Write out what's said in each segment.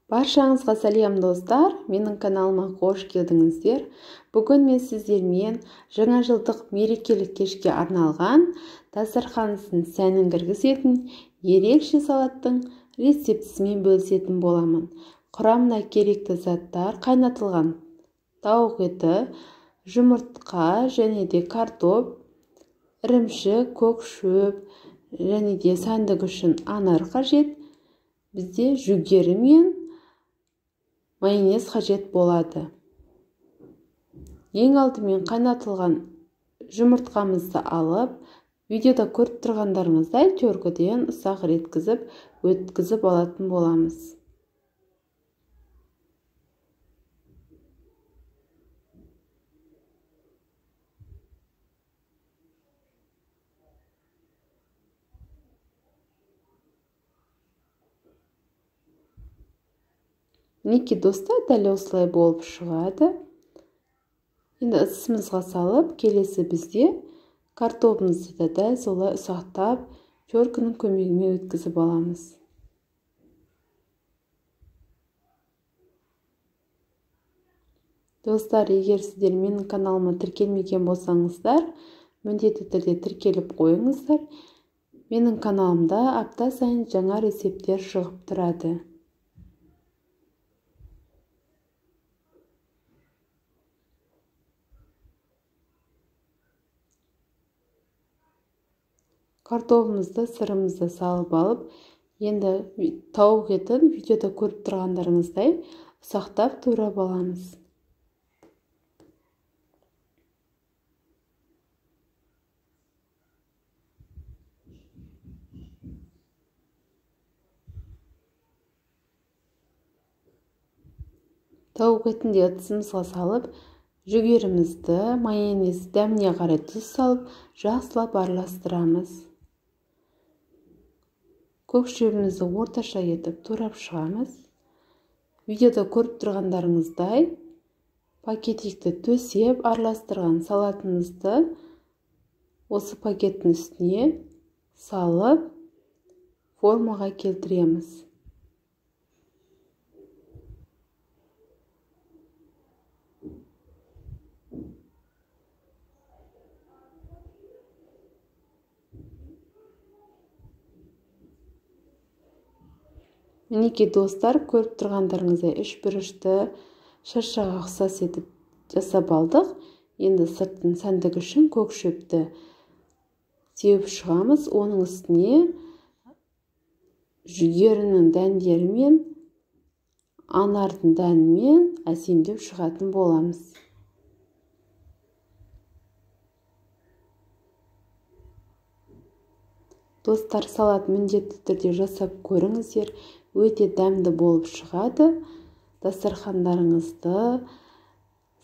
Баршаңызға сәлем достар, менің каналыма қош келдіңіздер. Бүгін мен сіздермен жаңа жылдық мерекелік кешке арналған дастарханыңыздың сәнін кіргізетін ерекше салаттың рецептісімен бөлісетін боламын. Құрамына керекті заттар: қайнатылған тауық еті, жұмыртқа және де картоп, ірімшік, көк шөп және де сәндік үшін анар қажет. Бізде жүгері мен майонез қажет болады. Ең алдымен қайнатылған жұмыртқамызды алып, видеода көріп тұрғандарыңыздай теркіден ұсақ еткізіп өткізіп алатын боламыз. Мінекей достар, дәл осылай болып шығады. Енді ыдысымызға салып, келесі бізде картопымызды да дәл солай ұсақтап теркінің көмегімен өткізіп аламыз. Достар, егер сіздер менің каналыма тіркелмеген болсаңыздар, міндетті түрде тіркеліп қойыңыздар. Менің каналымда апта сайын жаңа рецепттер шығып тұрады. Картопымызды, сырымызды салып алып, енді тауық етін видеода көріп тұрғандарыңыздай ұсақтап турап аламыз. Тауық етін де ыдысымызға салып, жүгерімізді, майонез, дәміне қарай тұз салып, жақсылап араластырамыз. Көк шөбімізді орташа етіп турап шығамыз. Видеода көріп тұрғандарыңыздай пакетикті төсеп араластырған салатымызды осы пакеттің үстіне салып формаға келтіреміз. Мінекей достар, көріп тұрғандарыңыздай үшбұрышты шыршаға ұқсас етіп жасап алдық. Енді сыртын сәндік үшін көк шөпті сеуіп шығамыз. Оның үстіне жүгерінің дәндерімен, анардың дәнімен әсемдеп шығатын боламыз. Достар, салат міндетті түрде жасап көріңіздер. Өте дәмді болып шығады. Дастархандарыңызды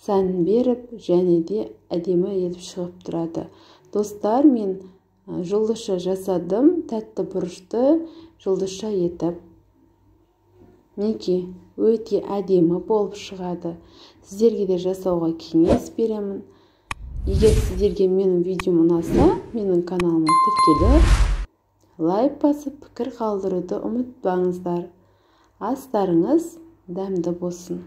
сәнін беріп, және де әдемі етіп шығып тұрады. Достар, мен жұлдызша жасадым, тәтті бұрышты жұлдызша етіп. Мінекей, өте әдемі болып шығады. Сіздерге де жасауға кеңес беремін. Егер сіздерге менің видеом ұнаса, менің каналыма тіркеліп, лайк басып, пікір қалдыруды ұмытпаңыздар. Астарыңыз дәмді болсын.